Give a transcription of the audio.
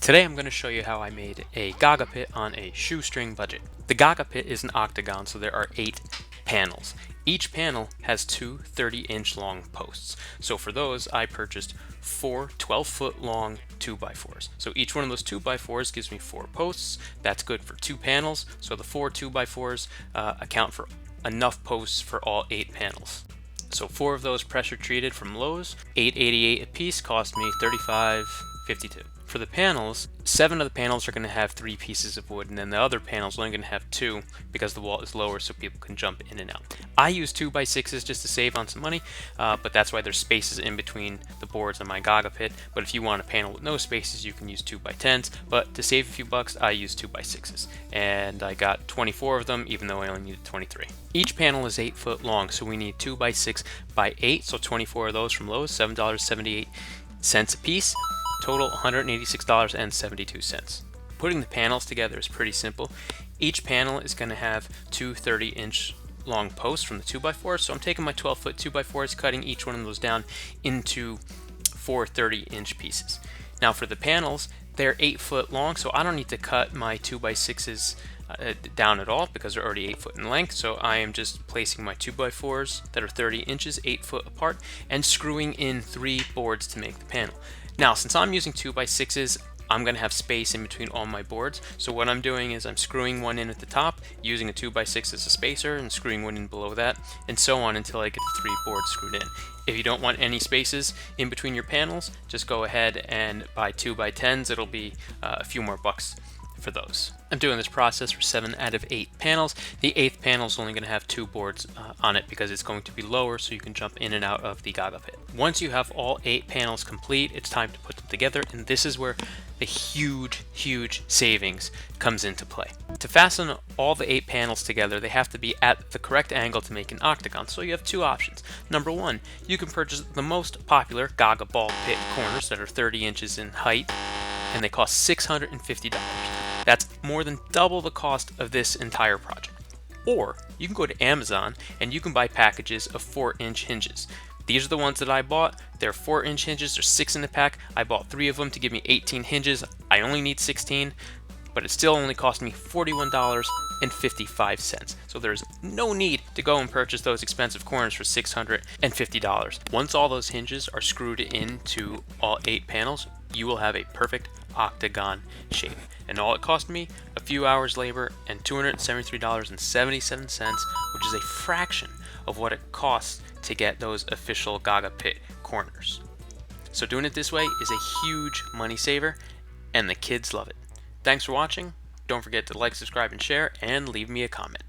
Today I'm going to show you how I made a Gaga Pit on a shoestring budget. The Gaga Pit is an octagon, so there are 8 panels. Each panel has two 30-inch long posts. So for those, I purchased 4 12-foot long 2x4s. So each one of those 2x4s gives me 4 posts. That's good for 2 panels. So the 4 2x4s account for enough posts for all 8 panels. So 4 of those pressure treated from Lowe's, $8.88 a piece, cost me $35.52. For the panels, 7 of the panels are going to have 3 pieces of wood, and then the other panels are only going to have 2 because the wall is lower so people can jump in and out. I use 2x6s just to save on some money, but that's why there's spaces in between the boards on my Gaga Pit. But if you want a panel with no spaces, you can use 2x10s, but to save a few bucks, I use 2x6s. And I got 24 of them, even though I only needed 23. Each panel is 8 foot long, so we need 2x6x8, so 24 of those from Lowe's, $7.78 a piece. Total $186.72. Putting the panels together is pretty simple. Each panel is going to have two 30-inch long posts from the 2x4s, so I'm taking my 12-foot 2x4s, cutting each one of those down into 4 30-inch pieces. Now for the panels, they're 8 foot long, so I don't need to cut my 2x6s down at all because they're already 8 foot in length. So I am just placing my 2x4s that are 30 inches, 8 foot apart, and screwing in 3 boards to make the panel. Now, since I'm using 2x6s, I'm going to have space in between all my boards. So what I'm doing is I'm screwing one in at the top, using a 2x6 as a spacer, and screwing one in below that, and so on until I get the 3 boards screwed in. If you don't want any spaces in between your panels, just go ahead and buy 2x10s. It'll be a few more bucks for those. I'm doing this process for 7 out of 8 panels. The 8th panel is only going to have 2 boards on it because it's going to be lower so you can jump in and out of the Gaga Pit. Once you have all 8 panels complete, it's time to put them together, and this is where the huge savings comes into play. To fasten all the 8 panels together, they have to be at the correct angle to make an octagon, so you have 2 options. Number 1, you can purchase the most popular Gaga ball pit corners that are 30 inches in height, and they cost $650. That's more than double the cost of this entire project. Or you can go to Amazon and you can buy packages of 4-inch hinges. These are the ones that I bought. They're 4-inch hinges. There's 6 in the pack. I bought 3 of them to give me 18 hinges. I only need 16, but it still only cost me $41.55. So there's no need to go and purchase those expensive corners for $650. Once all those hinges are screwed into all 8 panels, you will have a perfect octagon shape. And all it cost me, a few hours labor and $273.77, which is a fraction of what it costs to get those official Gaga Pit corners. So doing it this way is a huge money saver, and the kids love it. Thanks for watching. Don't forget to like, subscribe, and share, and leave me a comment.